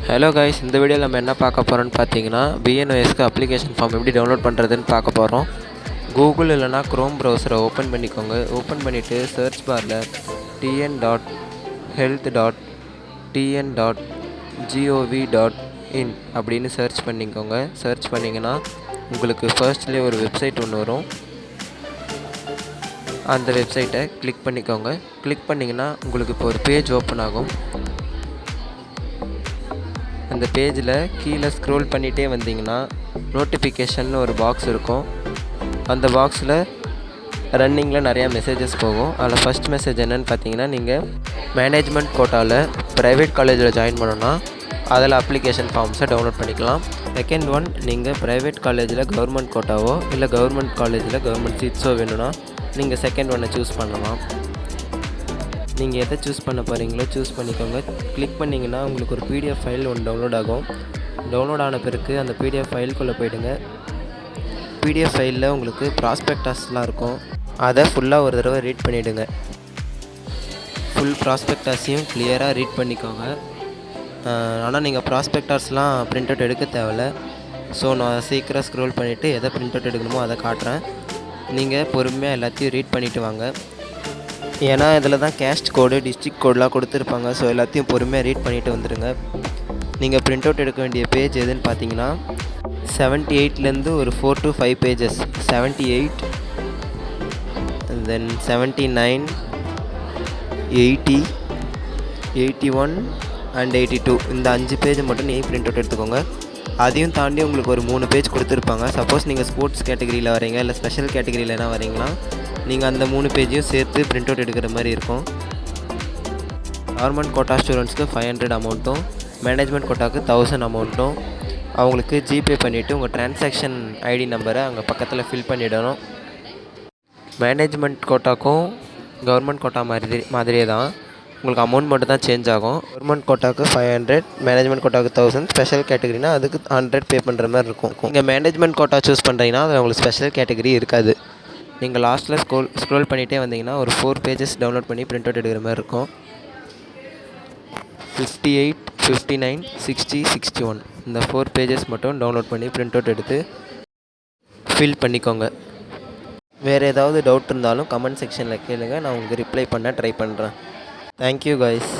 Hello guys, இந்த வீடியோவில் நம்ம என்ன பார்க்க போகிறோம்னு பார்த்தீங்கன்னா பிஎன்ஓஎஸ்க்கு அப்ளிகேஷன் ஃபார்ம் எப்படி டவுன்லோட் பண்ணுறதுன்னு பார்க்க போகிறோம். கூகுள் இல்லைனா க்ரோம் ப்ரௌசரை ஓப்பன் பண்ணிக்கோங்க. ஓப்பன் பண்ணிவிட்டு சர்ச் பாரில் tn.health.tn.gov.in அப்படின்னு சர்ச் பண்ணிக்கோங்க. சர்ச் பண்ணிங்கன்னா உங்களுக்கு ஃபர்ஸ்ட்லேயே ஒரு வெப்சைட் ஒன்று வரும். அந்த வெப்சைட்டை கிளிக் பண்ணிக்கோங்க. கிளிக் பண்ணிங்கன்னா உங்களுக்கு இப்போ ஒரு பேஜ் ஓப்பன் ஆகும். அந்த பேஜில் கீழே ஸ்க்ரோல் பண்ணிகிட்டே வந்தீங்கன்னா நோட்டிஃபிகேஷன் ஒரு பாக்ஸ் இருக்கும். அந்த பாக்ஸில் ரன்னிங்கில் நிறையா மெசேஜஸ் போகும். அதில் ஃபஸ்ட் மெசேஜ் என்னென்னு பார்த்தீங்கன்னா, நீங்கள் மேனேஜ்மெண்ட் கோட்டாவில் ப்ரைவேட் காலேஜில் ஜாயின் பண்ணணுன்னா அதில் அப்ளிகேஷன் ஃபார்ம்ஸை டவுன்லோட் பண்ணிக்கலாம். செகண்ட் ஒன், நீங்கள் ப்ரைவேட் காலேஜில் கவர்மெண்ட் கோட்டாவோ இல்லை கவர்மெண்ட் காலேஜில் கவர்மெண்ட் சீட்ஸோ வேணும்னா நீங்கள் செகண்ட் ஒன்னை சூஸ் பண்ணலாம். நீங்கள் எதை சூஸ் பண்ண போகிறீங்களோ சூஸ் பண்ணிக்கோங்க. கிளிக் பண்ணிங்கன்னா உங்களுக்கு ஒரு பிடிஎஃப் ஃபைல் ஒன்று டவுன்லோட் ஆகும். டவுன்லோட் ஆன பிறகு அந்த பிடிஎஃப் ஃபைலுக்குள்ளே போய்டுங்க. பிடிஎஃப் ஃபைலில் உங்களுக்கு ப்ராஸ்பெக்டஸ்லாம் இருக்கும். அதை ஃபுல்லாக ஒரு தடவை ரீட் பண்ணிவிடுங்க. ஃபுல் ப்ராஸ்பெக்டஸையும் கிளியராக ரீட் பண்ணிக்கோங்க. ஆனால் நீங்கள் ப்ராஸ்பெக்டஸ்லாம் பிரிண்ட் அவுட் எடுக்க தேவையில்ல. ஸோ நான் சீக்கிரம் ஸ்க்ரோல் பண்ணிவிட்டு எதை பிரிண்ட் அவுட் எடுக்கணுமோ அதை காட்டுறேன். நீங்கள் பொறுமையாக எல்லாத்தையும் ரீட் பண்ணிவிட்டு வாங்க. ஏன்னா இதில் தான் கேஸ்ட் கோடு, டிஸ்ட்ரிக்ட் கோடெலாம் கொடுத்துருப்பாங்க. ஸோ எல்லாத்தையும் பொறுமையாக ரீட் பண்ணிவிட்டு வந்துடுங்க. நீங்கள் பிரிண்ட் அவுட் எடுக்க வேண்டிய பேஜ் எதுன்னு பார்த்தீங்கன்னா 78லேருந்து ஒரு 4 to 5 பேஜஸ். 78, தென் 79, 80, 81 அண்ட் 82 இந்த 5 பேஜ் மட்டும் நீங்கள் பிரிண்ட் அவுட் எடுத்துக்கோங்க. அதையும் தாண்டி உங்களுக்கு ஒரு 3 பேஜ் கொடுத்துருப்பாங்க. சப்போஸ் நீங்கள் ஸ்போர்ட்ஸ் கேட்டகரியில் வரீங்க இல்லை ஸ்பெஷல் கேட்டகரியில் என்ன வரீங்களா, நீங்கள் அந்த 3 பேஜையும் சேர்த்து பிரிண்ட் அவுட் எடுக்கிற மாதிரி இருக்கும். கவர்மெண்ட் கோட்டா ஸ்டூடெண்ட்ஸ்க்கு 500 அமௌண்ட்டும், மேனேஜ்மெண்ட் கோட்டாவுக்கு 1000 அமௌண்ட்டும் அவங்களுக்கு ஜிபே பண்ணிவிட்டு உங்கள் ட்ரான்சாக்ஷன் ஐடி நம்பரை அங்கே பக்கத்தில் ஃபில் பண்ணிவிடணும். மேனேஜ்மெண்ட் கோட்டாக்கும் கவர்மெண்ட் கோட்டா மாதிரியே தான், உங்களுக்கு அமௌண்ட் மட்டும் தான் சேஞ்ச் ஆகும். கவர்மெண்ட் கோட்டாவுக்கு 500, மேனேஜ்மெண்ட் கோட்டாவுக்கு 1000, ஸ்பெஷல் கேட்டகரினா அதுக்கு 100 பே பண்ணுற மாதிரி இருக்கும். நீங்கள் மேனேஜ்மெண்ட் கோட்டா சூஸ் பண்ணுறீங்கன்னா அதில் உங்களுக்கு ஸ்பெஷல் கேட்டகரி இருக்காது. நீங்கள் லாஸ்ட்டில் ஸ்க்ரோல் பண்ணிகிட்டே வந்தீங்கன்னா ஒரு 4 பேஜஸ் டவுன்லோட் பண்ணி பிரிண்ட் அவுட் எடுக்கிற மாதிரி இருக்கும். 58, 59, 60, 61 இந்த 4 பேஜஸ் மட்டும் டவுன்லோட் பண்ணி பிரிண்ட் அவுட் எடுத்து ஃபில் பண்ணிக்கோங்க. வேறு ஏதாவது டவுட் இருந்தாலும் கமெண்ட் செக்ஷனில் கேளுங்க, நான் உங்களுக்கு ரிப்ளை பண்ண ட்ரை பண்ணுறேன். Thank you guys.